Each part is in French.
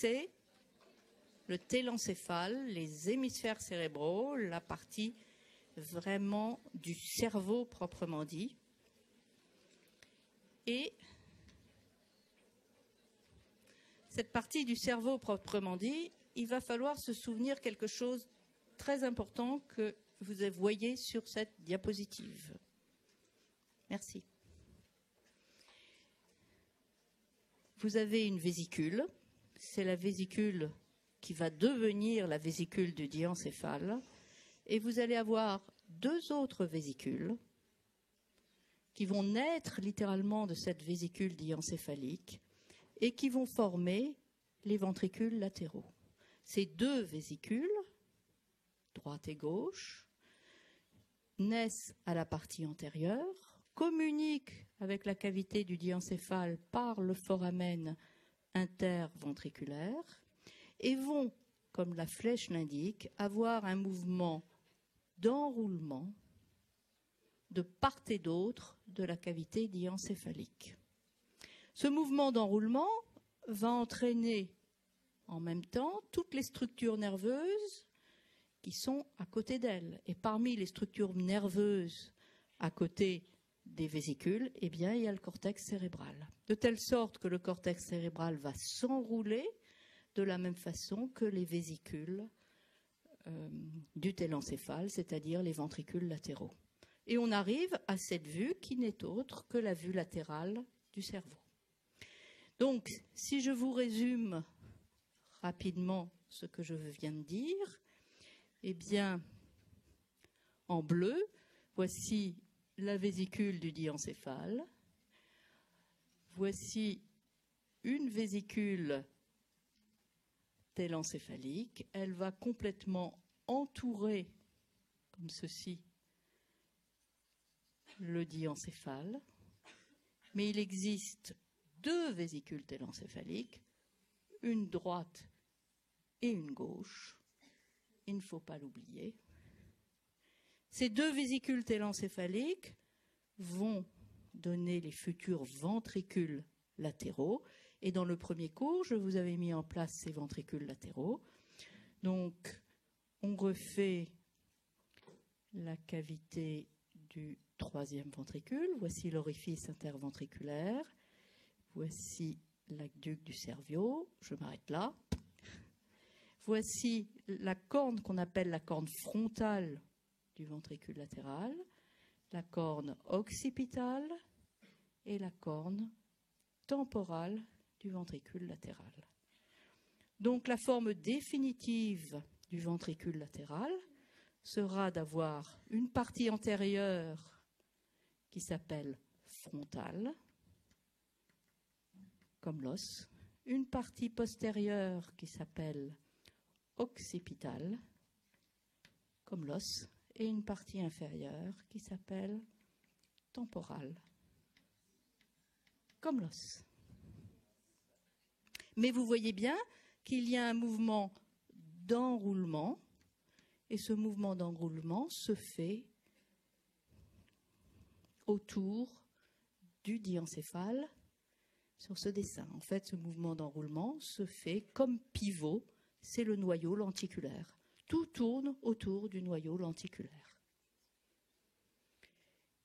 c'est le télencéphale, les hémisphères cérébraux, la partie vraiment du cerveau proprement dit. Et cette partie du cerveau proprement dit, il va falloir se souvenir quelque chose de très important que vous voyez sur cette diapositive. Merci. Vous avez une vésicule, c'est la vésicule qui va devenir la vésicule du diencéphale, et vous allez avoir deux autres vésicules qui vont naître littéralement de cette vésicule diencéphalique et qui vont former les ventricules latéraux. Ces deux vésicules, droite et gauche, naissent à la partie antérieure, communiquent avec la cavité du diencéphale par le foramen interventriculaire et vont, comme la flèche l'indique, avoir un mouvement d'enroulement de part et d'autre de la cavité diencéphalique. Ce mouvement d'enroulement va entraîner en même temps toutes les structures nerveuses qui sont à côté d'elle. Et parmi les structures nerveuses à côté des vésicules, eh bien, il y a le cortex cérébral. De telle sorte que le cortex cérébral va s'enrouler de la même façon que les vésicules du télencéphale, c'est-à-dire les ventricules latéraux. Et on arrive à cette vue qui n'est autre que la vue latérale du cerveau. Donc, si je vous résume rapidement ce que je viens de dire, eh bien, en bleu, voici la vésicule du diencéphale. Voici une vésicule télencéphalique. Elle va complètement entourer, comme ceci, le diencéphale. Mais il existe deux vésicules télencéphaliques, une droite et une gauche. Il ne faut pas l'oublier. Ces deux vésicules télencéphaliques vont donner les futurs ventricules latéraux. Et dans le premier cours, je vous avais mis en place ces ventricules latéraux. Donc, on refait la cavité du troisième ventricule. Voici l'orifice interventriculaire. Voici l'aqueduc du cerveau. Je m'arrête là. Voici la corne qu'on appelle la corne frontale du ventricule latéral, la corne occipitale et la corne temporale du ventricule latéral. Donc la forme définitive du ventricule latéral sera d'avoir une partie antérieure qui s'appelle frontale, comme l'os, une partie postérieure qui s'appelle occipitale, comme l'os, et une partie inférieure qui s'appelle temporale, comme l'os. Mais vous voyez bien qu'il y a un mouvement d'enroulement, et ce mouvement d'enroulement se fait autour du diencéphale sur ce dessin. En fait, ce mouvement d'enroulement se fait comme pivot, c'est le noyau lenticulaire. Tout tourne autour du noyau lenticulaire.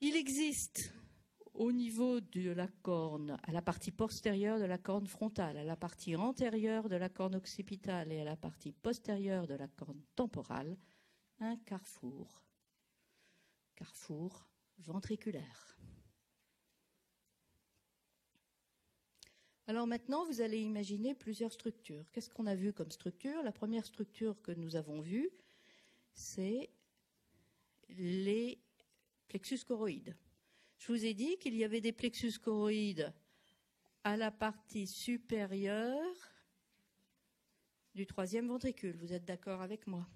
Il existe au niveau de la corne, à la partie postérieure de la corne frontale, à la partie antérieure de la corne occipitale et à la partie postérieure de la corne temporale, un carrefour ventriculaire. Alors maintenant, vous allez imaginer plusieurs structures. Qu'est-ce qu'on a vu comme structure? La première structure que nous avons vue, c'est les plexus choroïdes. Je vous ai dit qu'il y avait des plexus choroïdes à la partie supérieure du troisième ventricule. Vous êtes d'accord avec moi?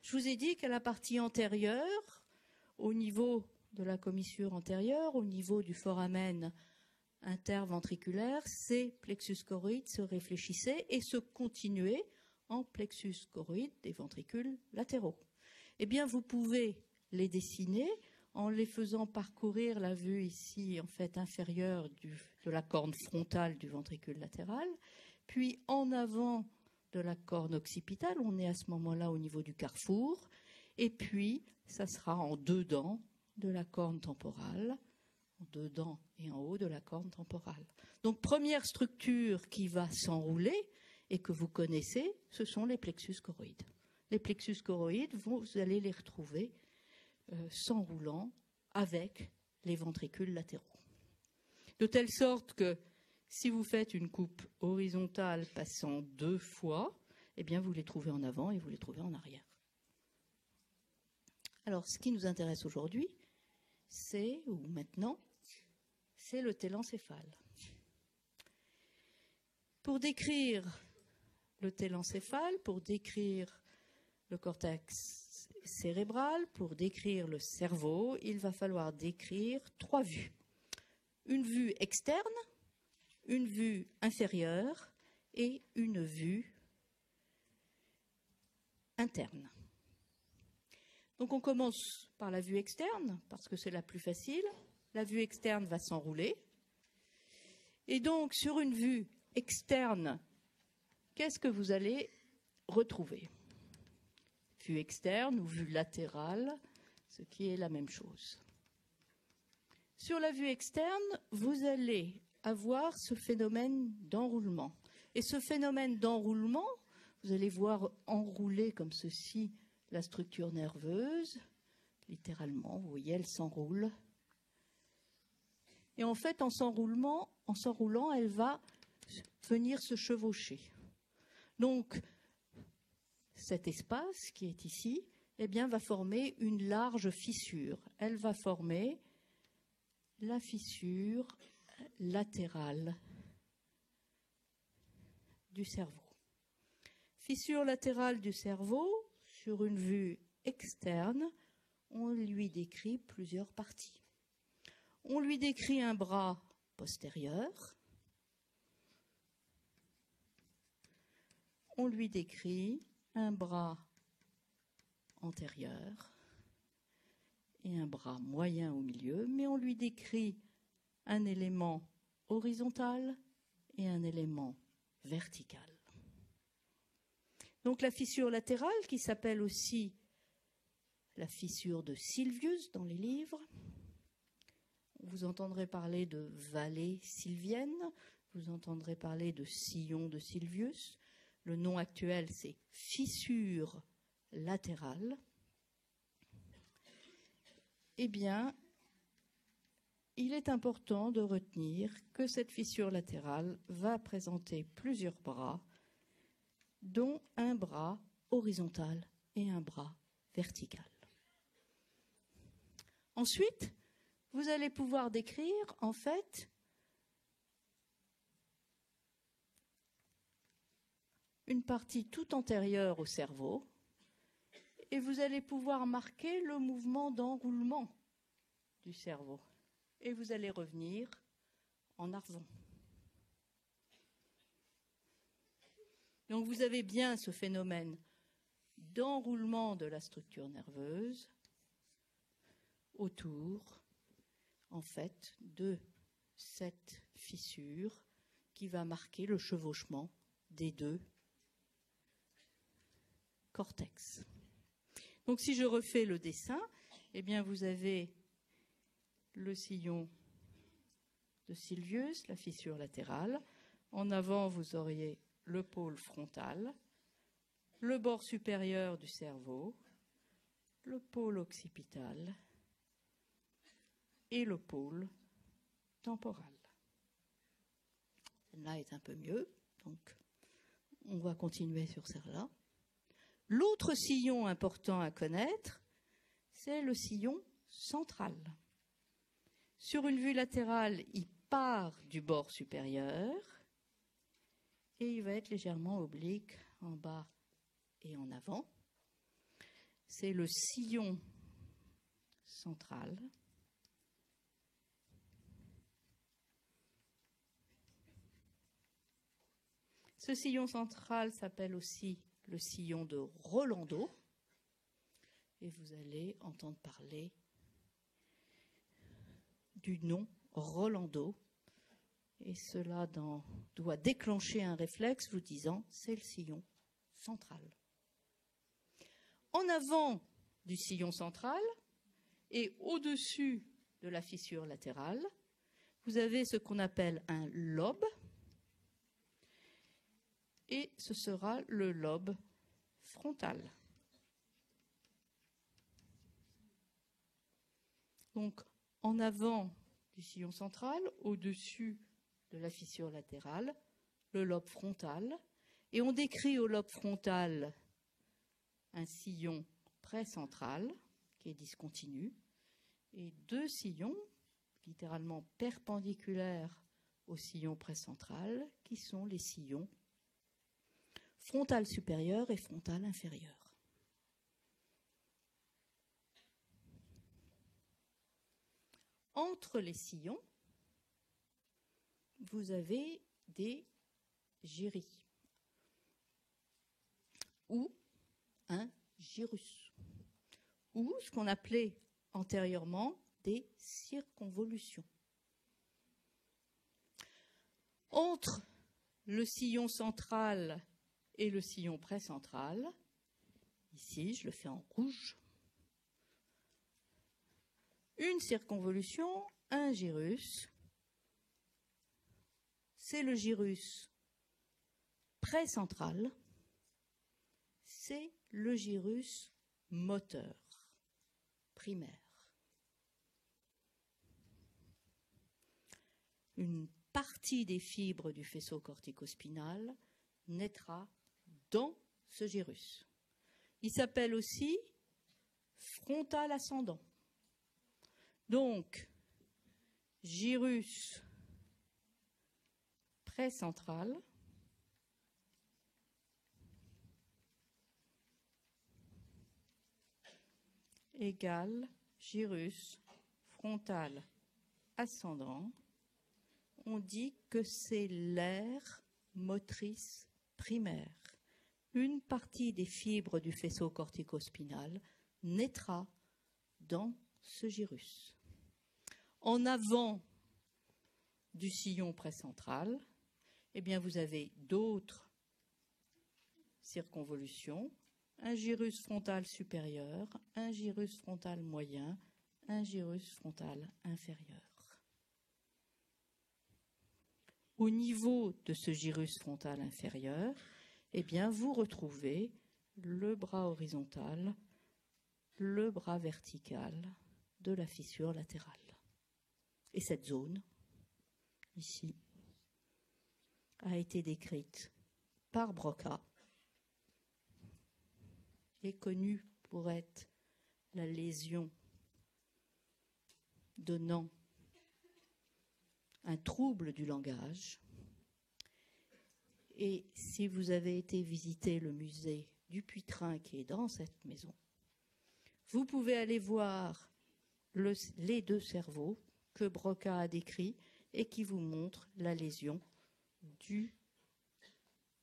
Je vous ai dit qu'à la partie antérieure, au niveau de la commissure antérieure, au niveau du foramen interventriculaire, ces plexus choroïdes se réfléchissaient et se continuaient en plexus choroïdes des ventricules latéraux. Eh bien, vous pouvez les dessiner en les faisant parcourir la vue ici, en fait, inférieure de la corne frontale du ventricule latéral, puis en avant de la corne occipitale, on est à ce moment-là au niveau du carrefour, et puis ça sera en dedans de la corne temporale, en dedans et en haut de la corne temporale. Donc première structure qui va s'enrouler et que vous connaissez, ce sont les plexus choroïdes. Les plexus choroïdes, vous allez les retrouver s'enroulant avec les ventricules latéraux. De telle sorte que si vous faites une coupe horizontale passant 2 fois, eh bien vous les trouvez en avant et vous les trouvez en arrière. Alors ce qui nous intéresse aujourd'hui, c'est le télencéphale. Pour décrire le télencéphale, pour décrire le cortex cérébral, pour décrire le cerveau, il va falloir décrire 3 vues. Une vue externe, une vue inférieure et une vue interne. Donc on commence par la vue externe, parce que c'est la plus facile. La vue externe va s'enrouler. Et donc sur une vue externe, qu'est-ce que vous allez retrouver? Vue externe ou vue latérale, ce qui est la même chose. Sur la vue externe, vous allez avoir ce phénomène d'enroulement. Et ce phénomène d'enroulement, vous allez voir enrouler comme ceci la structure nerveuse. Littéralement, vous voyez, elle s'enroule. Et en fait, en s'enroulant, elle va venir se chevaucher. Donc, cet espace qui est ici, eh bien, va former une large fissure. Elle va former la fissure latérale du cerveau. Fissure latérale du cerveau, sur une vue externe, on lui décrit plusieurs parties. On lui décrit un bras postérieur, on lui décrit un bras antérieur et un bras moyen au milieu, mais on lui décrit un élément horizontal et un élément vertical. Donc la fissure latérale, qui s'appelle aussi la fissure de Sylvius dans les livres, vous entendrez parler de vallée sylvienne, vous entendrez parler de sillon de Sylvius. Le nom actuel, c'est fissure latérale. Eh bien, il est important de retenir que cette fissure latérale va présenter plusieurs bras, dont un bras horizontal et un bras vertical. Ensuite, vous allez pouvoir décrire, en fait, une partie tout antérieure au cerveau, et vous allez pouvoir marquer le mouvement d'enroulement du cerveau. Et vous allez revenir en avant. Donc vous avez bien ce phénomène d'enroulement de la structure nerveuse autour, en fait, de cette fissure qui va marquer le chevauchement des 2 cortex. Donc si je refais le dessin, eh bien vous avez le sillon de Sylvius, la fissure latérale. En avant, vous auriez le pôle frontal, le bord supérieur du cerveau, le pôle occipital et le pôle temporal. Celle-là est un peu mieux, donc on va continuer sur celle-là. L'autre sillon important à connaître, c'est le sillon central. Sur une vue latérale, il part du bord supérieur et il va être légèrement oblique en bas et en avant. C'est le sillon central. Ce sillon central s'appelle aussi le sillon de Rolando. Et vous allez entendre parler du nom Rolando Et cela doit déclencher un réflexe vous disant c'est le sillon central. En avant du sillon central et au-dessus de la fissure latérale, vous avez ce qu'on appelle un lobe, et ce sera le lobe frontal. Donc, en avant du sillon central, au-dessus de la fissure latérale, le lobe frontal, et on décrit au lobe frontal un sillon précentral qui est discontinu, et deux sillons littéralement perpendiculaires au sillon précentral, qui sont les sillons frontal supérieur et frontal inférieur. Entre les sillons, vous avez des gyrus ou un gyrus, ou ce qu'on appelait antérieurement des circonvolutions. Entre le sillon central et le sillon précentral, ici je le fais en rouge, une circonvolution, un gyrus, c'est le gyrus précentral, c'est le gyrus moteur, primaire. Une partie des fibres du faisceau cortico-spinal naîtra dans ce gyrus. Il s'appelle aussi frontal ascendant. Donc, gyrus précentral égale gyrus frontal ascendant. On dit que c'est l'aire motrice primaire. Une partie des fibres du faisceau cortico-spinal naîtra dans ce gyrus. En avant du sillon précentral, eh bien vous avez d'autres circonvolutions, un gyrus frontal supérieur, un gyrus frontal moyen, un gyrus frontal inférieur. Au niveau de ce gyrus frontal inférieur, eh bien, vous retrouvez le bras horizontal, le bras vertical de la fissure latérale. Et cette zone, ici, a été décrite par Broca, est connue pour être la lésion donnant un trouble du langage. Et si vous avez été visiter le musée du Puy-Trin qui est dans cette maison, vous pouvez aller voir les deux cerveaux que Broca a décrits et qui vous montrent la lésion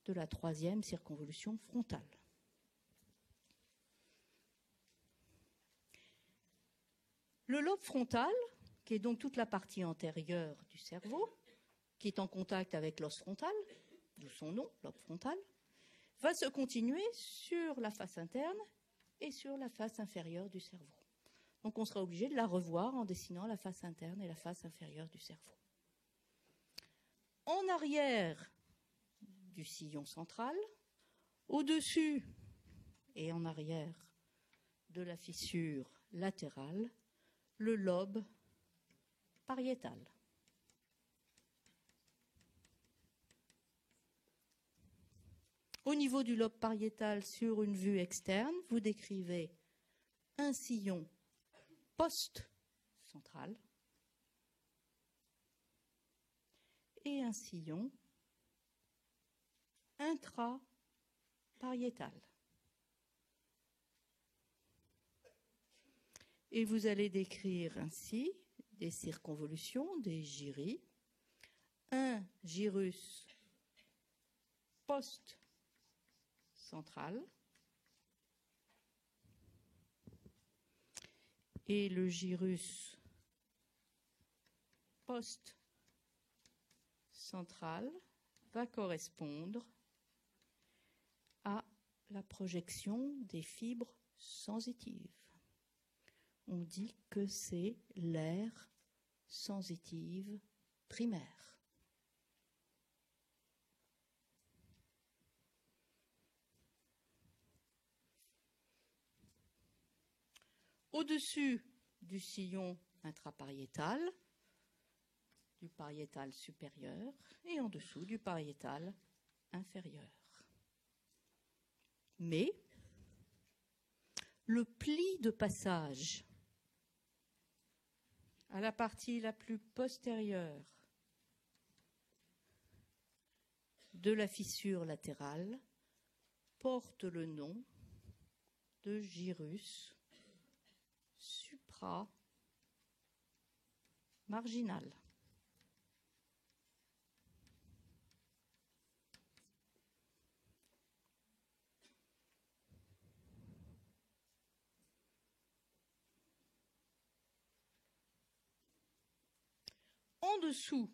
de la troisième circonvolution frontale. Le lobe frontal, qui est donc toute la partie antérieure du cerveau, qui est en contact avec l'os frontal, d'où son nom, lobe frontal, va se continuer sur la face interne et sur la face inférieure du cerveau. Donc on sera obligé de la revoir en dessinant la face interne et la face inférieure du cerveau. En arrière du sillon central, au-dessus et en arrière de la fissure latérale, le lobe pariétal. Au niveau du lobe pariétal, sur une vue externe, vous décrivez un sillon post-central et un sillon intra-pariétal. Et vous allez décrire ainsi des circonvolutions, des gyrus, un gyrus post-central et le gyrus post-central centrale va correspondre à la projection des fibres sensitives. On dit que c'est l'aire sensitive primaire. Au-dessus du sillon intrapariétal, du pariétal supérieur, et en dessous du pariétal inférieur. Mais le pli de passage à la partie la plus postérieure de la fissure latérale porte le nom de gyrus supramarginal. En dessous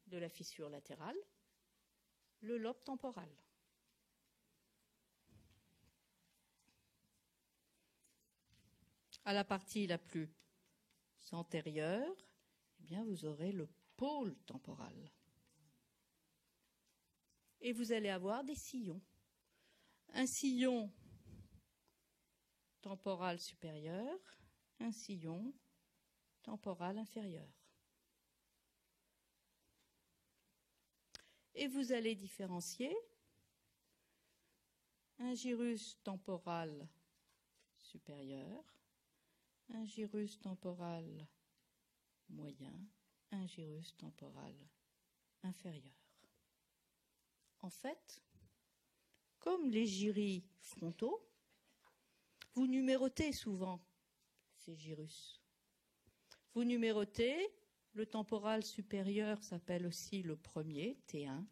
de la fissure latérale, le lobe temporal. À la partie la plus antérieure, eh bien, vous aurez le pôle temporal. Et vous allez avoir des sillons. Un sillon temporal supérieur, un sillon temporal inférieur. Et vous allez différencier un gyrus temporal supérieur, un gyrus temporal moyen, un gyrus temporal inférieur. En fait, comme les gyrus frontaux, vous numérotez souvent ces gyrus. Vous numérotez, le temporal supérieur s'appelle aussi le premier, T1,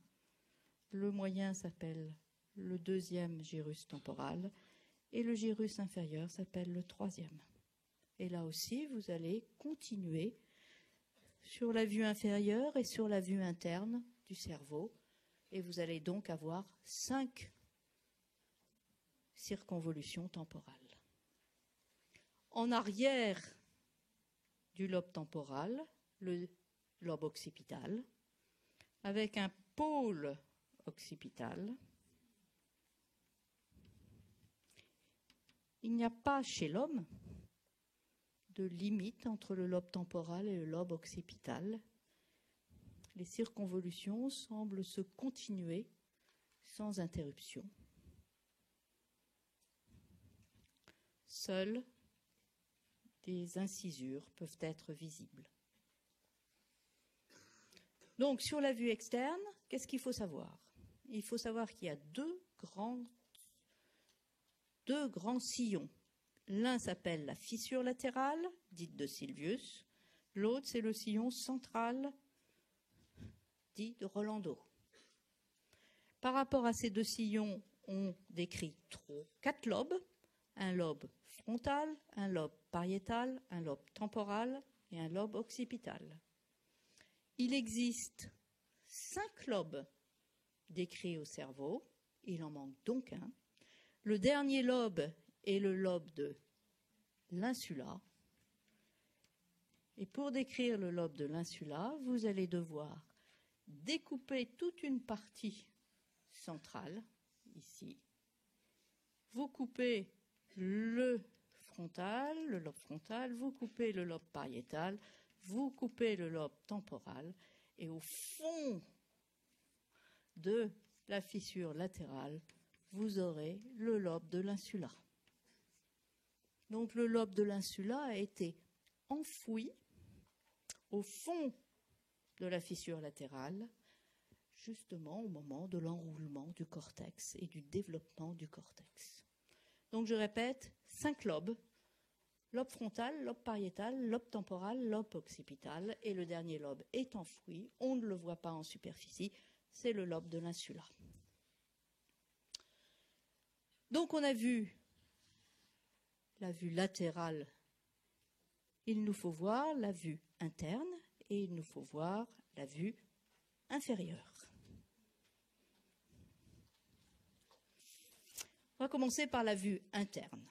le moyen s'appelle le deuxième gyrus temporal, et le gyrus inférieur s'appelle le troisième. Et là aussi, vous allez continuer sur la vue inférieure et sur la vue interne du cerveau, et vous allez donc avoir 5 circonvolutions temporales. En arrière du lobe temporal, le lobe occipital, avec un pôle occipital. Il n'y a pas chez l'homme de limite entre le lobe temporal et le lobe occipital. Les circonvolutions semblent se continuer sans interruption. Seules des incisures peuvent être visibles. Donc, sur la vue externe, qu'est-ce qu'il faut savoir? Il faut savoir qu'il y a deux grands sillons. L'un s'appelle la fissure latérale, dite de Sylvius. L'autre, c'est le sillon central, dit de Rolando. Par rapport à ces deux sillons, on décrit 4 lobes. Un lobe frontal, un lobe pariétal, un lobe temporal et un lobe occipital. Il existe 5 lobes décrits au cerveau. Il en manque donc un. Le dernier lobe est le lobe de l'insula. Et pour décrire le lobe de l'insula, vous allez devoir découper toute une partie centrale, ici. Vous coupez le lobe frontal, vous coupez le lobe pariétal, vous coupez le lobe temporal, et au fond de la fissure latérale, vous aurez le lobe de l'insula. Donc le lobe de l'insula a été enfoui au fond de la fissure latérale, justement au moment de l'enroulement du cortex et du développement du cortex. Donc je répète, 5 lobes, lobe frontal, lobe pariétal, lobe temporal, lobe occipital, et le dernier lobe est enfoui, on ne le voit pas en superficie, c'est le lobe de l'insula. Donc on a vu la vue latérale, il nous faut voir la vue interne et il nous faut voir la vue inférieure. On va commencer par la vue interne.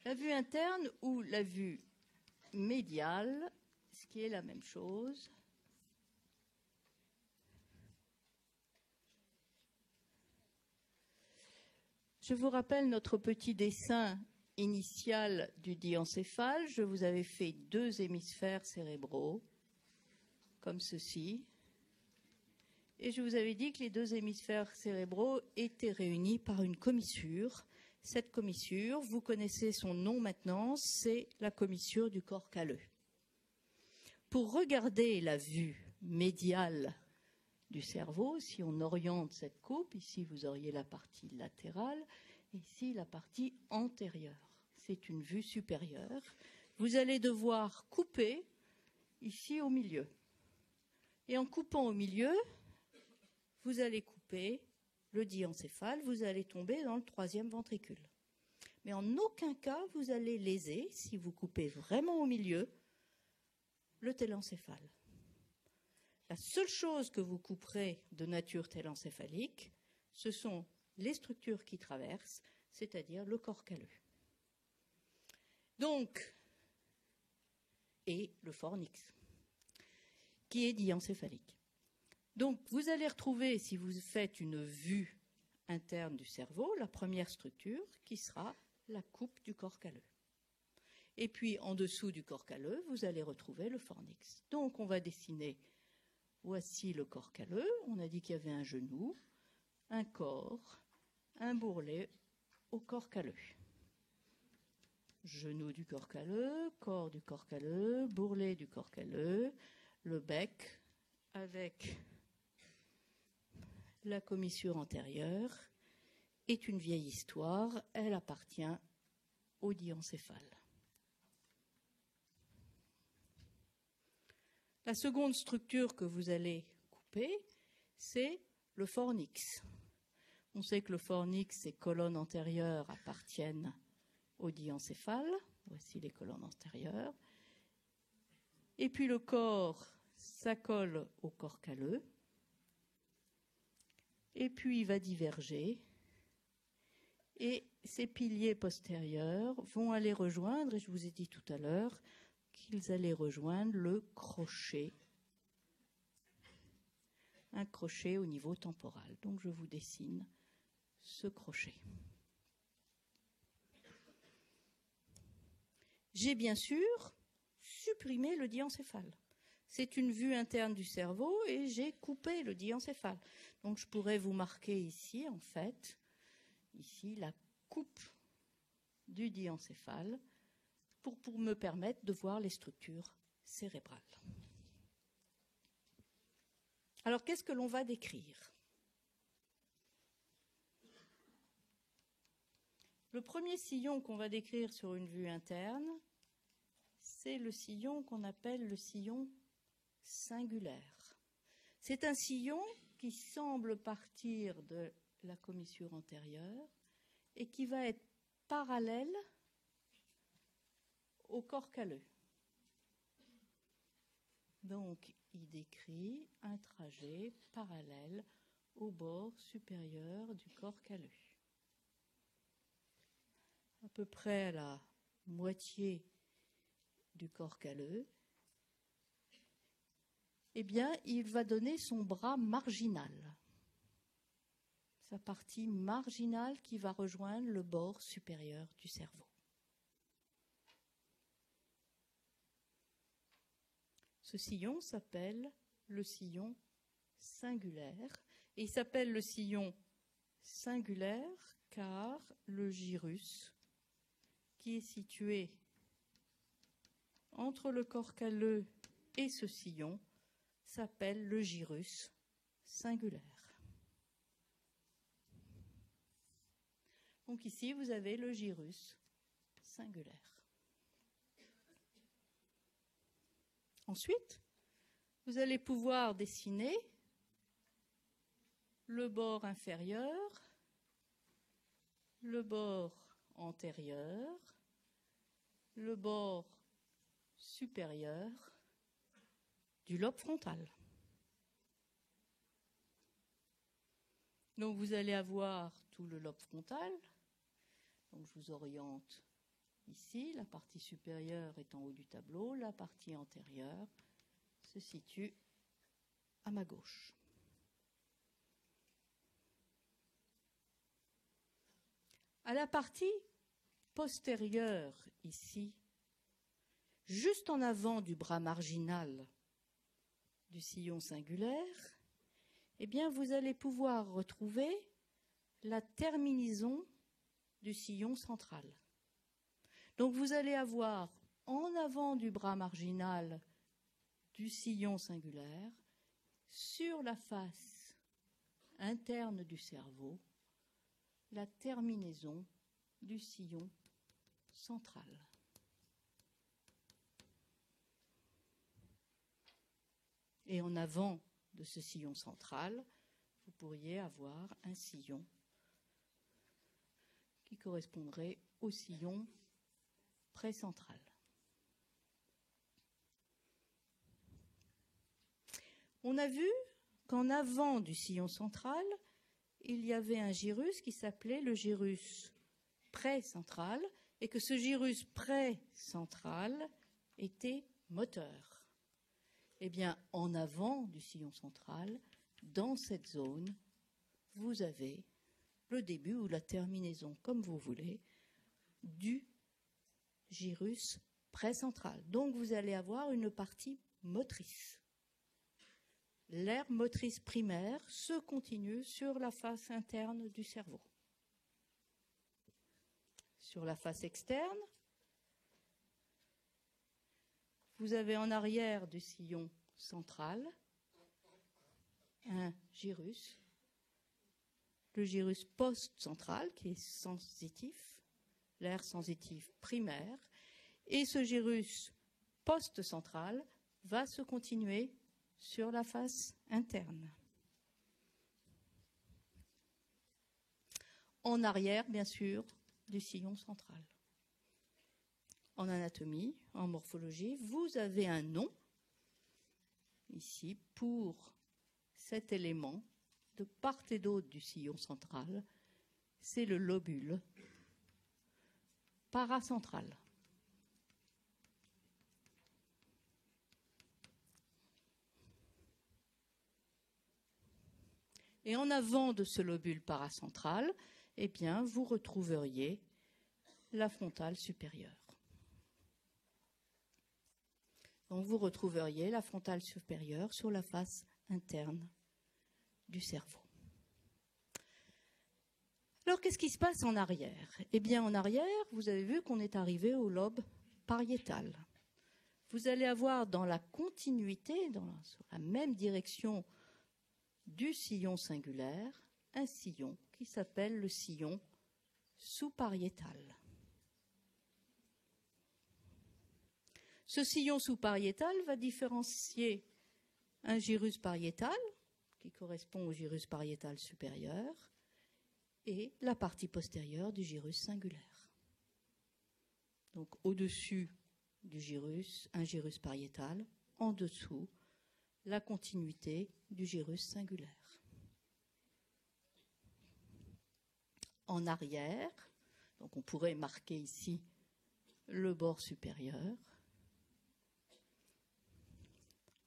La vue interne ou la vue médiale, ce qui est la même chose. Je vous rappelle notre petit dessin initial du diencéphale. Je vous avais fait 2 hémisphères cérébraux, comme ceci. Et je vous avais dit que les 2 hémisphères cérébraux étaient réunis par une commissure. Cette commissure, vous connaissez son nom maintenant, c'est la commissure du corps calleux. Pour regarder la vue médiale du cerveau, si on oriente cette coupe, ici vous auriez la partie latérale, ici la partie antérieure. C'est une vue supérieure. Vous allez devoir couper ici au milieu. Et en coupant au milieu, vous allez couper le diencéphale, vous allez tomber dans le 3e ventricule. Mais en aucun cas, vous allez léser, si vous coupez vraiment au milieu, le télencéphale. La seule chose que vous couperez de nature télencéphalique, ce sont les structures qui traversent, c'est-à-dire le corps calleux. Donc, et le fornix, qui est diencéphalique. Donc, vous allez retrouver, si vous faites une vue interne du cerveau, la première structure qui sera la coupe du corps calleux. Et puis, en dessous du corps calleux, vous allez retrouver le fornix. Donc, on va dessiner, voici le corps calleux. On a dit qu'il y avait un genou, un corps, un bourrelet au corps calleux. Genou du corps calleux, corps du corps calleux, bourrelet du corps calleux, le bec avec la commissure antérieure est une vieille histoire, elle appartient au diencéphale. La seconde structure que vous allez couper, c'est le fornix. On sait que le fornix et colonne antérieure appartiennent au diencéphale. Voici les colonnes antérieures. Et puis le corps, ça colle au corps calleux. Et puis il va diverger. Et ces piliers postérieurs vont aller rejoindre, et je vous ai dit tout à l'heure, qu'ils allaient rejoindre le crochet. Un crochet au niveau temporal. Donc je vous dessine ce crochet. J'ai bien sûr supprimé le diencéphale. C'est une vue interne du cerveau et j'ai coupé le diencéphale. Donc je pourrais vous marquer ici, en fait, ici la coupe du diencéphale pour me permettre de voir les structures cérébrales. Alors qu'est-ce que l'on va décrire ? Le premier sillon qu'on va décrire sur une vue interne, c'est le sillon qu'on appelle le sillon singulaire. C'est un sillon qui semble partir de la commissure antérieure et qui va être parallèle au corps calleux. Donc, il décrit un trajet parallèle au bord supérieur du corps calleux. À peu près à la moitié du corps calleux, eh bien, il va donner son bras marginal, sa partie marginale qui va rejoindre le bord supérieur du cerveau. Ce sillon s'appelle le sillon singulaire, et il s'appelle le sillon singulaire car le gyrus, qui est situé entre le corps calleux et ce sillon, s'appelle le gyrus singulaire. Donc ici, vous avez le gyrus singulaire. Ensuite, vous allez pouvoir dessiner le bord inférieur, le bord antérieur, le bord supérieur du lobe frontal. Donc vous allez avoir tout le lobe frontal. Donc je vous oriente ici, la partie supérieure est en haut du tableau, la partie antérieure se situe à ma gauche. À la partie postérieure ici, juste en avant du bras marginal du sillon singulaire, eh bien vous allez pouvoir retrouver la terminaison du sillon central. Donc vous allez avoir en avant du bras marginal du sillon singulaire, sur la face interne du cerveau, la terminaison du sillon central. Et en avant de ce sillon central, vous pourriez avoir un sillon qui correspondrait au sillon précentral. On a vu qu'en avant du sillon central, il y avait un gyrus qui s'appelait le gyrus précentral et que ce gyrus précentral était moteur. Eh bien, en avant du sillon central, dans cette zone, vous avez le début ou la terminaison, comme vous voulez, du gyrus précentral. Donc, vous allez avoir une partie motrice. L'aire motrice primaire se continue sur la face interne du cerveau. Sur la face externe, vous avez en arrière du sillon central un gyrus, le gyrus post-central qui est sensitif, l'aire sensitive primaire, et ce gyrus post-central va se continuer sur la face interne. En arrière, bien sûr, du sillon central. En anatomie, en morphologie, vous avez un nom, ici, pour cet élément de part et d'autre du sillon central, c'est le lobule paracentral. Et en avant de ce lobule paracentral, eh bien, vous retrouveriez la frontale supérieure. Donc, vous retrouveriez la frontale supérieure sur la face interne du cerveau. Alors, qu'est-ce qui se passe en arrière? Eh bien, en arrière, vous avez vu qu'on est arrivé au lobe pariétal. Vous allez avoir dans la continuité, sur la même direction du sillon singulaire, un sillon qui s'appelle le sillon sous-pariétal. Ce sillon sous-pariétal va différencier un gyrus pariétal, qui correspond au gyrus pariétal supérieur, et la partie postérieure du gyrus singulaire. Donc au-dessus du gyrus, un gyrus pariétal, en dessous, la continuité du gyrus singulaire. En arrière, donc on pourrait marquer ici le bord supérieur.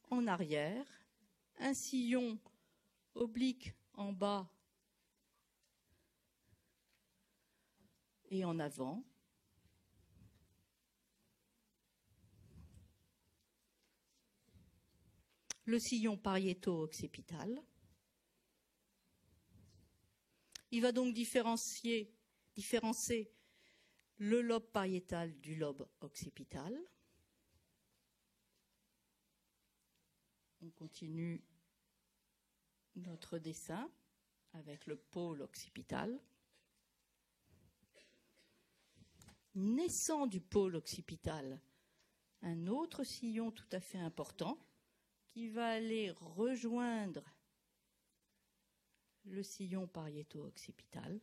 En arrière, un sillon oblique en bas et en avant. Le sillon pariéto-occipital. Il va donc différencier le lobe pariétal du lobe occipital. On continue notre dessin avec le pôle occipital. Naissant du pôle occipital, un autre sillon tout à fait important qui va aller rejoindre le sillon pariéto-occipital.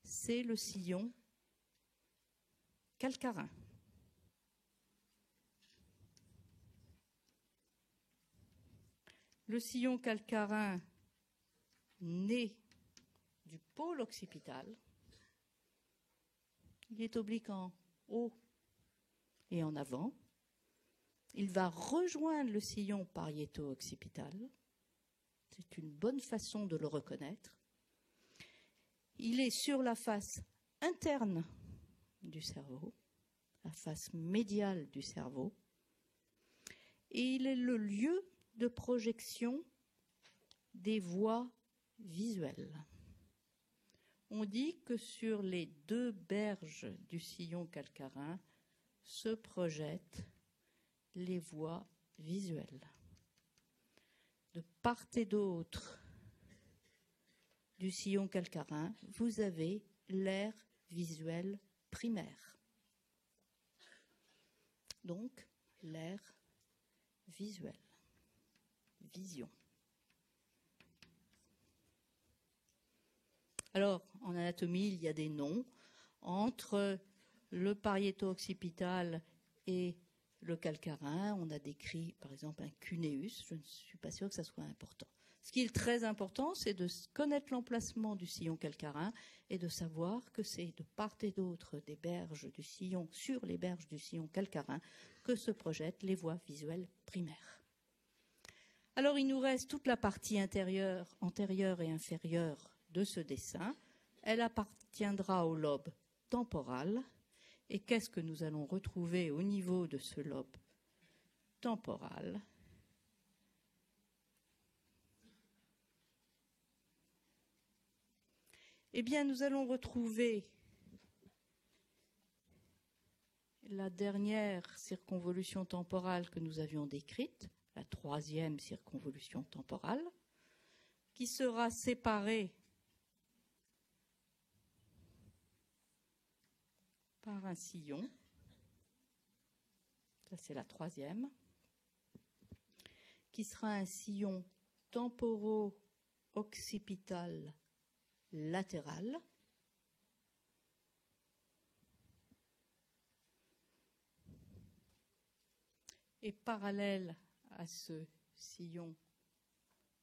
C'est le sillon calcarin. Le sillon calcarin naît du pôle occipital. Il est oblique en haut et en avant. Il va rejoindre le sillon pariéto-occipital. C'est une bonne façon de le reconnaître. Il est sur la face interne du cerveau, la face médiale du cerveau, et il est le lieu de projection des voies visuelles. On dit que sur les deux berges du sillon calcarin se projettent les voies visuelles. De part et d'autre du sillon calcarin, vous avez l'aire visuelle primaire. Donc, l'aire visuelle. Vision. Alors, en anatomie, il y a des noms. Entre le pariéto-occipital et le calcarin, on a décrit, par exemple, un cuneus. Je ne suis pas sûre que ça soit important. Ce qui est très important, c'est de connaître l'emplacement du sillon calcarin et de savoir que c'est de part et d'autre des berges du sillon, sur les berges du sillon calcarin, que se projettent les voies visuelles primaires. Alors, il nous reste toute la partie antérieure et inférieure de ce dessin. Elle appartiendra au lobe temporal. Et qu'est-ce que nous allons retrouver au niveau de ce lobe temporal ? Eh bien, nous allons retrouver la dernière circonvolution temporale que nous avions décrite, la troisième circonvolution temporale, qui sera séparée par un sillon. Ça, c'est la troisième, qui sera un sillon temporo-occipital latéral. Et parallèle à ce sillon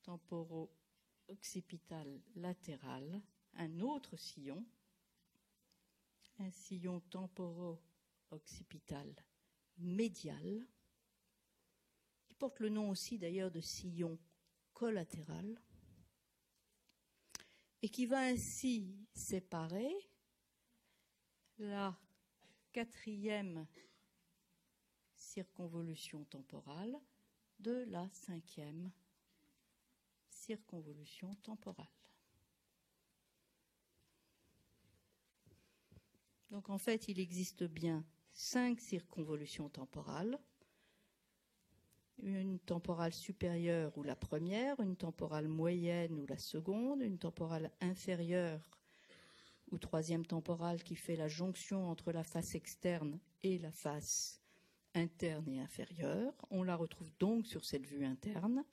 temporo-occipital latéral, un autre sillon, un sillon temporo-occipital médial, qui porte le nom aussi d'ailleurs de sillon collatéral, et qui va ainsi séparer la quatrième circonvolution temporale de la cinquième circonvolution temporale. Donc en fait, il existe bien 5 circonvolutions temporales. Une temporale supérieure ou la première, une temporale moyenne ou la seconde, une temporale inférieure ou troisième temporale qui fait la jonction entre la face externe et la face interne et inférieure. On la retrouve donc sur cette vue interne.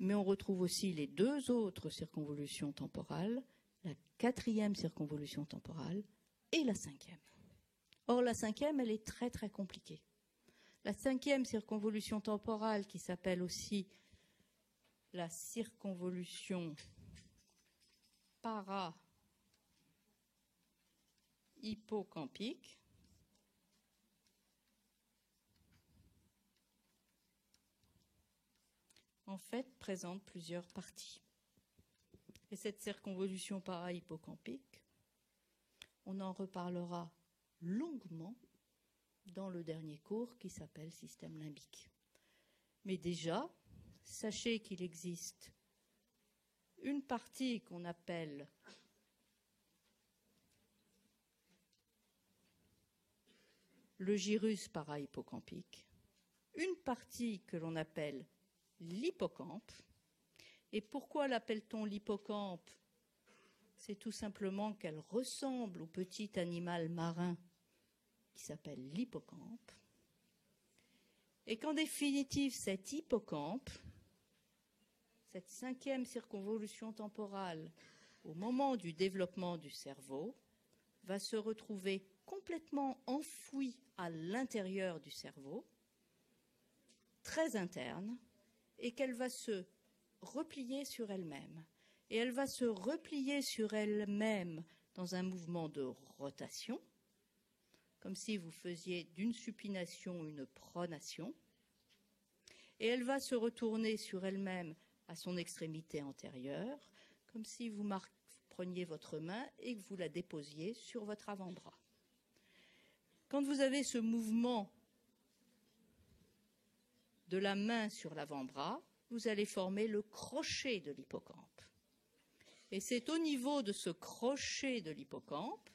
Mais on retrouve aussi les deux autres circonvolutions temporales, la quatrième circonvolution temporale et la cinquième. Or, la cinquième, elle est très très compliquée. La cinquième circonvolution temporale, qui s'appelle aussi la circonvolution para-hippocampique, en fait, présente plusieurs parties. Et cette circonvolution para-hippocampique, on en reparlera longuement dans le dernier cours qui s'appelle système limbique. Mais déjà, sachez qu'il existe une partie qu'on appelle le gyrus para-hippocampique, une partie que l'on appelle l'hippocampe. Et pourquoi l'appelle-t-on l'hippocampe ? C'est tout simplement qu'elle ressemble au petit animal marin qui s'appelle l'hippocampe. Et qu'en définitive, cet hippocampe, cette cinquième circonvolution temporale, au moment du développement du cerveau, va se retrouver complètement enfouie à l'intérieur du cerveau, très interne, et qu'elle va se replier sur elle-même. Et elle va se replier sur elle-même dans un mouvement de rotation, comme si vous faisiez d'une supination une pronation. Et elle va se retourner sur elle-même à son extrémité antérieure, comme si vous preniez votre main et que vous la déposiez sur votre avant-bras. Quand vous avez ce mouvement de la main sur l'avant-bras, vous allez former le crochet de l'hippocampe. Et c'est au niveau de ce crochet de l'hippocampe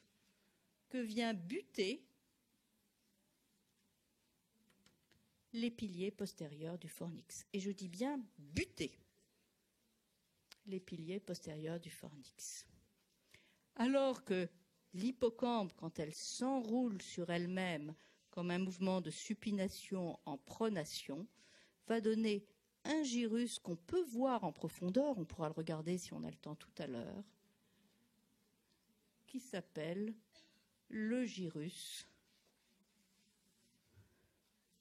que vient buter les piliers postérieurs du fornix. Et je dis bien buter les piliers postérieurs du fornix. Alors que l'hippocampe, quand elle s'enroule sur elle-même comme un mouvement de supination en pronation, va donner un gyrus qu'on peut voir en profondeur, on pourra le regarder si on a le temps tout à l'heure, qui s'appelle le gyrus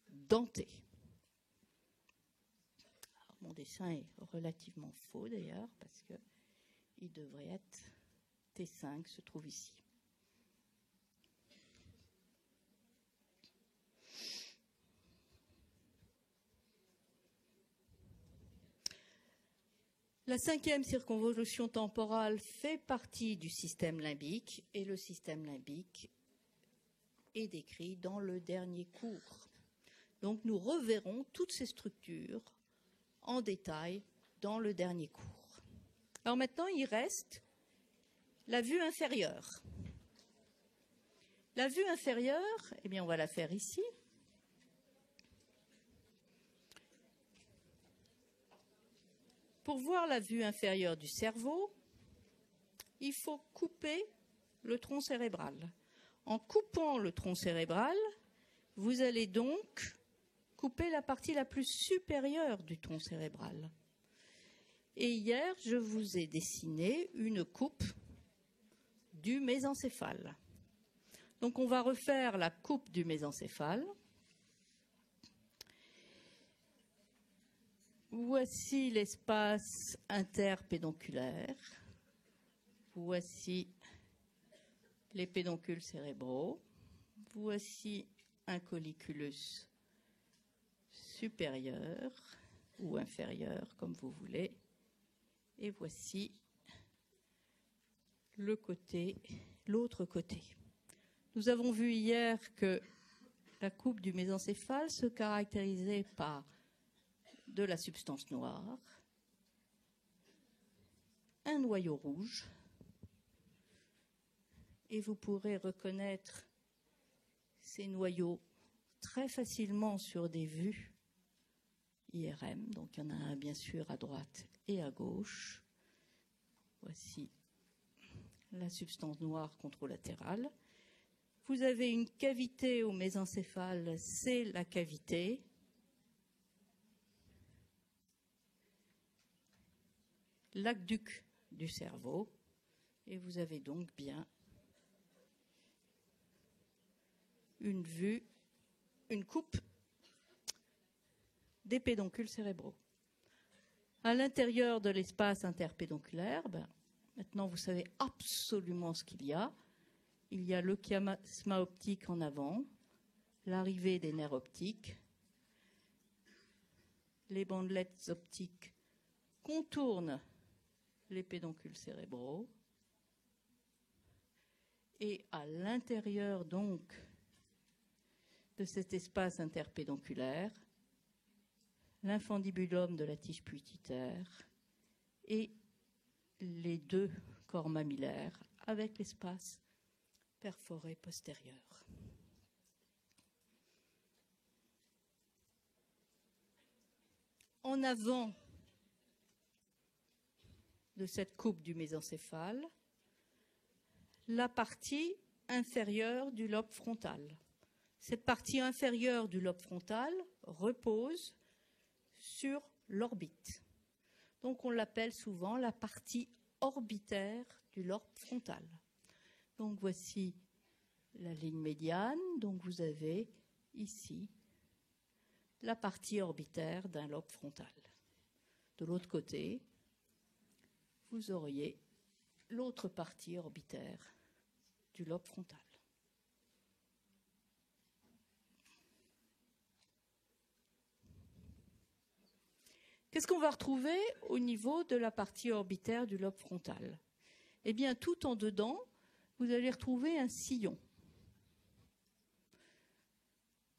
denté. Alors, mon dessin est relativement faux d'ailleurs, parce qu'il devrait être T5, se trouve ici. La 5e circonvolution temporale fait partie du système limbique et le système limbique est décrit dans le dernier cours. Donc nous reverrons toutes ces structures en détail dans le dernier cours. Alors maintenant, il reste la vue inférieure. La vue inférieure, eh bien on va la faire ici. Pour voir la vue inférieure du cerveau, il faut couper le tronc cérébral. En coupant le tronc cérébral, vous allez donc couper la partie la plus supérieure du tronc cérébral. Et hier, je vous ai dessiné une coupe du mésencéphale. Donc on va refaire la coupe du mésencéphale. Voici l'espace interpédonculaire. Voici les pédoncules cérébraux. Voici un colliculus supérieur ou inférieur, comme vous voulez. Et voici l'autre côté. Nous avons vu hier que la coupe du mésencéphale se caractérisait par de la substance noire, un noyau rouge, et vous pourrez reconnaître ces noyaux très facilement sur des vues IRM. Donc il y en a un bien sûr à droite et à gauche. Voici la substance noire contralatérale. Vous avez une cavité au mésencéphale, c'est la cavité. L'aqueduc du cerveau, et vous avez donc bien une coupe des pédoncules cérébraux. À l'intérieur de l'espace interpédonculaire, maintenant vous savez absolument ce qu'il y a. Il y a le chiasma optique en avant, l'arrivée des nerfs optiques, les bandelettes optiques contournent les pédoncules cérébraux, et à l'intérieur donc de cet espace interpédonculaire, l'infundibulum de la tige pituitaire et les deux corps mammillaires avec l'espace perforé postérieur. En avant de cette coupe du mésencéphale, la partie inférieure du lobe frontal. Cette partie inférieure du lobe frontal repose sur l'orbite. Donc on l'appelle souvent la partie orbitaire du lobe frontal. Donc voici la ligne médiane, donc vous avez ici la partie orbitaire d'un lobe frontal. De l'autre côté, vous auriez l'autre partie orbitaire du lobe frontal. Qu'est-ce qu'on va retrouver au niveau de la partie orbitaire du lobe frontal? Eh bien, tout en dedans, vous allez retrouver un sillon.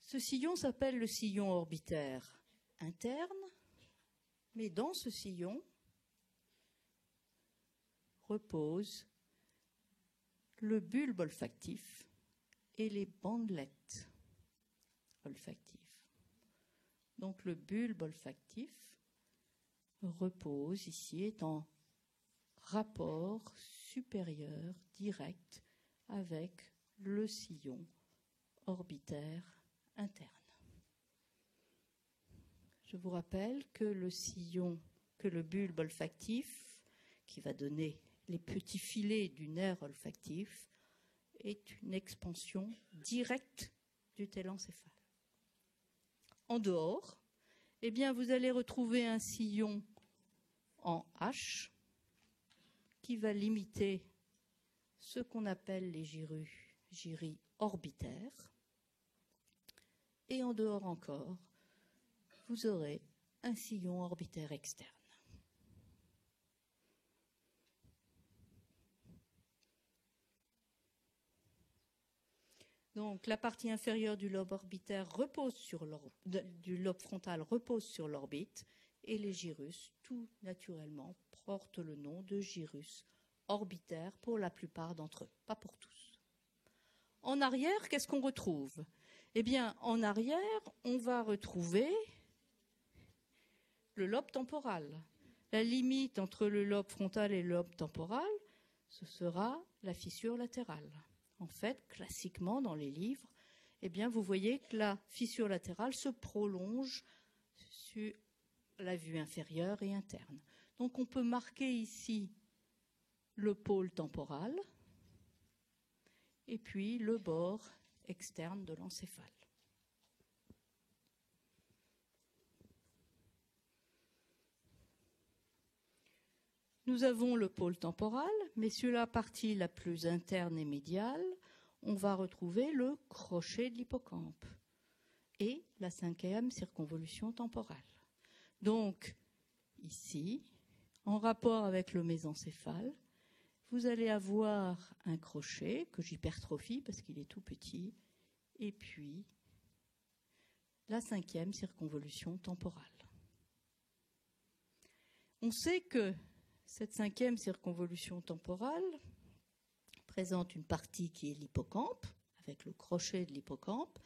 Ce sillon s'appelle le sillon orbitaire interne, mais dans ce sillon repose le bulbe olfactif et les bandelettes olfactives. Donc le bulbe olfactif repose ici, est en rapport supérieur direct avec le sillon orbitaire interne. Je vous rappelle que le bulbe olfactif, qui va donner les petits filets du nerf olfactif, est une expansion directe du télencéphale. En dehors, eh bien, vous allez retrouver un sillon en H qui va limiter ce qu'on appelle les gyries orbitaires. Et en dehors encore, vous aurez un sillon orbitaire externe. Donc la partie inférieure du lobe orbitaire du lobe frontal repose sur l'orbite et les gyrus, tout naturellement, portent le nom de gyrus orbitaires pour la plupart d'entre eux, pas pour tous. En arrière, qu'est-ce qu'on retrouve? Eh bien, en arrière, on va retrouver le lobe temporal. La limite entre le lobe frontal et le lobe temporal, ce sera la fissure latérale. En fait, classiquement, dans les livres, eh bien, vous voyez que la fissure latérale se prolonge sur la vue inférieure et interne. Donc, on peut marquer ici le pôle temporal et puis le bord externe de l'encéphale. Nous avons le pôle temporal, mais sur la partie la plus interne et médiale, on va retrouver le crochet de l'hippocampe et la 5e circonvolution temporale. Donc, ici, en rapport avec le mésencéphale, vous allez avoir un crochet que j'hypertrophie parce qu'il est tout petit, et puis la 5e circonvolution temporale. On sait que cette 5e circonvolution temporale présente une partie qui est l'hippocampe, avec le crochet de l'hippocampe,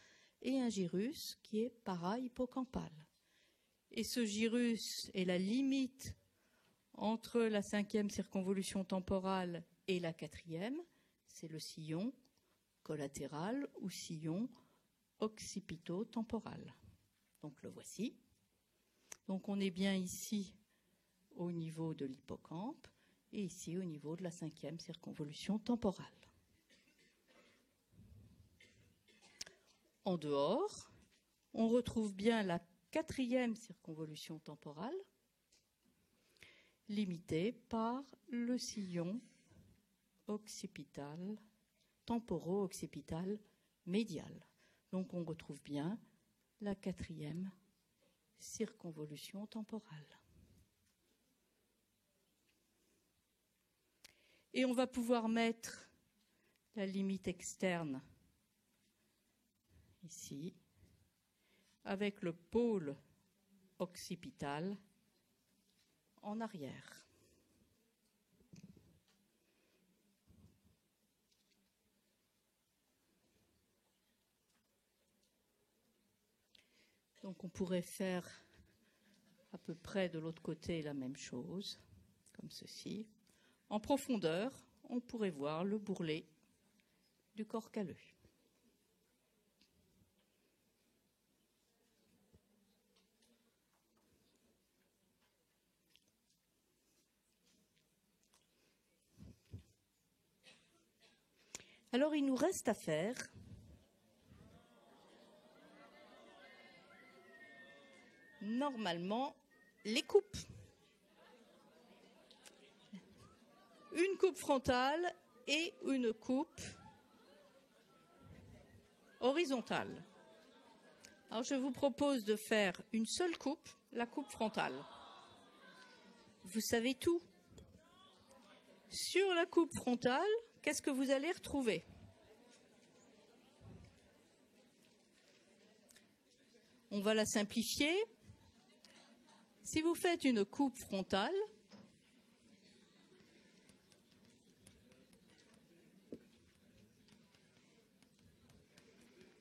et un gyrus qui est para-hippocampal. Et ce gyrus est la limite entre la 5e circonvolution temporale et la 4e, c'est le sillon collatéral ou sillon occipito-temporal. Donc le voici. Donc on est bien ici au niveau de l'hippocampe et ici au niveau de la 5e circonvolution temporale. En dehors, on retrouve bien la 4e circonvolution temporale, limitée par le sillon occipital, temporo-occipital médial. Donc on retrouve bien la 4e circonvolution temporale. Et on va pouvoir mettre la limite externe ici, avec le pôle occipital en arrière. Donc on pourrait faire à peu près de l'autre côté la même chose, comme ceci. En profondeur, on pourrait voir le bourrelet du corps calleux. Alors il nous reste à faire normalement les coupes. Une coupe frontale et une coupe horizontale. Alors je vous propose de faire une seule coupe, la coupe frontale. Vous savez tout. Sur la coupe frontale, qu'est-ce que vous allez retrouver? On va la simplifier. Si vous faites une coupe frontale,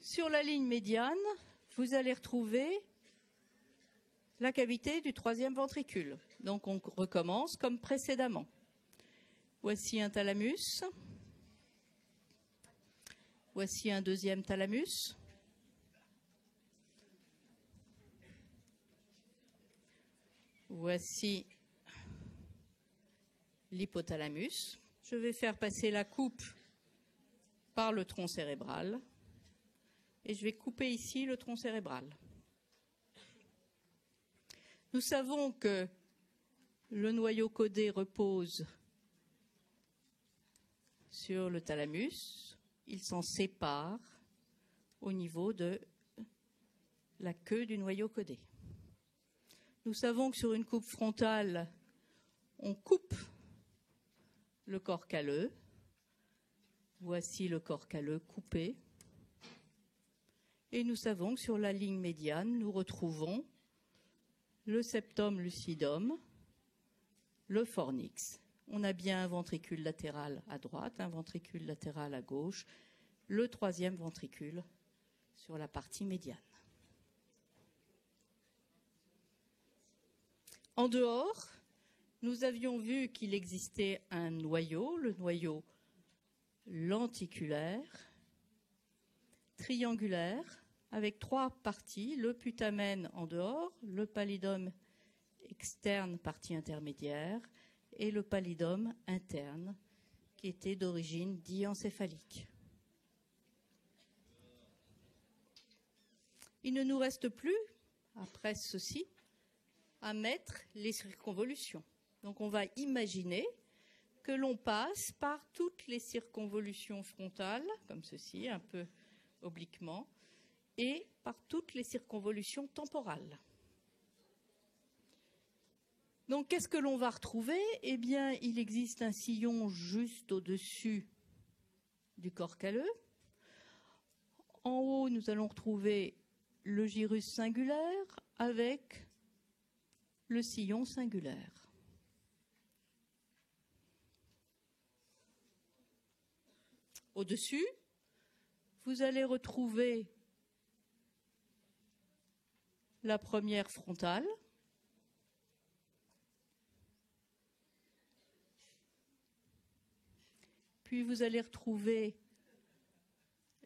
sur la ligne médiane, vous allez retrouver la cavité du troisième ventricule. Donc on recommence comme précédemment. Voici un thalamus. Voici un deuxième thalamus. Voici l'hypothalamus. Je vais faire passer la coupe par le tronc cérébral et je vais couper ici le tronc cérébral. Nous savons que le noyau codé repose sur le thalamus. Il s'en sépare au niveau de la queue du noyau codé. Nous savons que sur une coupe frontale, on coupe le corps calleux. Voici le corps calleux coupé. Et nous savons que sur la ligne médiane, nous retrouvons le septum lucidum, le fornix. On a bien un ventricule latéral à droite, un ventricule latéral à gauche, le troisième ventricule sur la partie médiane. En dehors, nous avions vu qu'il existait un noyau, le noyau lenticulaire, triangulaire, avec trois parties, le putamen en dehors, le pallidum externe, partie intermédiaire, et le pallidum interne, qui était d'origine diencéphalique. Il ne nous reste plus, après ceci, à mettre les circonvolutions. Donc on va imaginer que l'on passe par toutes les circonvolutions frontales, comme ceci, un peu obliquement, et par toutes les circonvolutions temporales. Donc qu'est-ce que l'on va retrouver? Eh bien, il existe un sillon juste au-dessus du corps calleux. En haut, nous allons retrouver le gyrus singulaire avec le sillon singulaire. Au-dessus, vous allez retrouver la première frontale, puis vous allez retrouver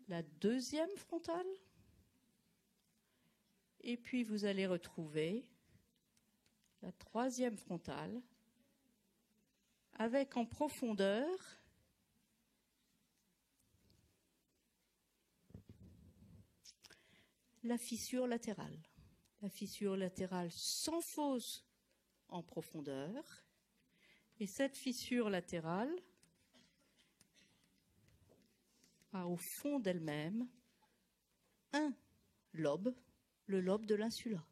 la deuxième frontale, et puis vous allez retrouver la troisième frontale, avec en profondeur la fissure latérale. La fissure latérale s'enfonce en profondeur, et cette fissure latérale a au fond d'elle-même un lobe, le lobe de l'insula.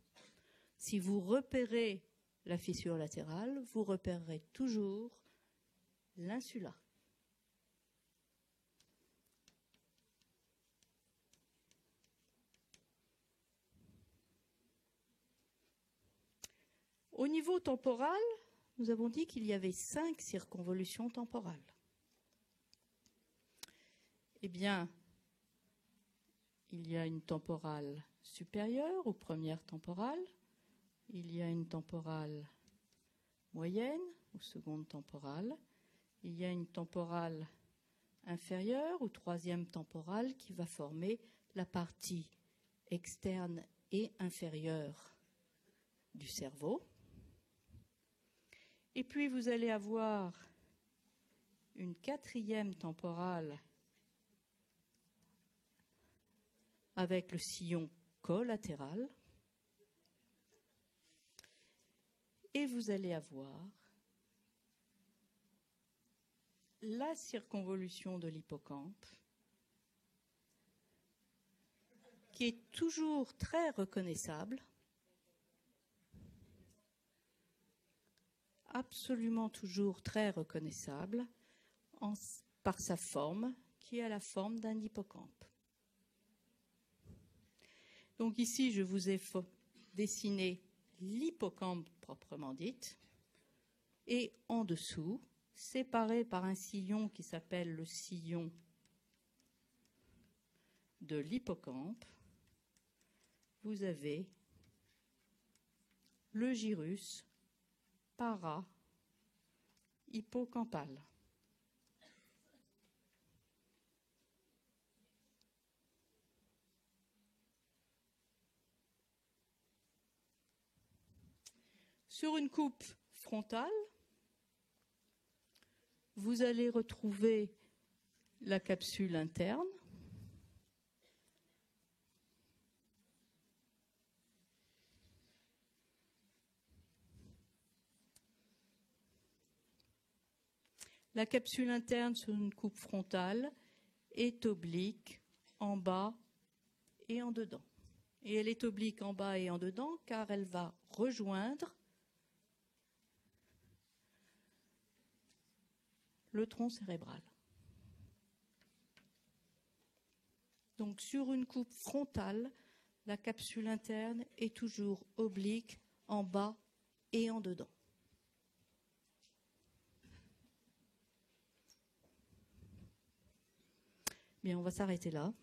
Si vous repérez la fissure latérale, vous repérerez toujours l'insula. Au niveau temporal, nous avons dit qu'il y avait 5 circonvolutions temporales. Eh bien, il y a une temporale supérieure ou première temporale, il y a une temporale moyenne ou seconde temporale, il y a une temporale inférieure ou troisième temporale qui va former la partie externe et inférieure du cerveau. Et puis vous allez avoir une quatrième temporale avec le sillon collatéral. Et vous allez avoir la circonvolution de l'hippocampe, qui est toujours très reconnaissable, absolument toujours très reconnaissable par sa forme, qui a la forme d'un hippocampe. Donc ici, je vous ai dessiné l'hippocampe proprement dite, et en dessous, séparé par un sillon qui s'appelle le sillon de l'hippocampe, vous avez le gyrus para-hippocampal. Sur une coupe frontale, vous allez retrouver la capsule interne, la capsule interne sur une coupe frontale est oblique en bas et en dedans. Et elle est oblique en bas et en dedans car elle va rejoindre le tronc cérébral. Donc sur une coupe frontale, la capsule interne est toujours oblique en bas et en dedans. Bien, on va s'arrêter là.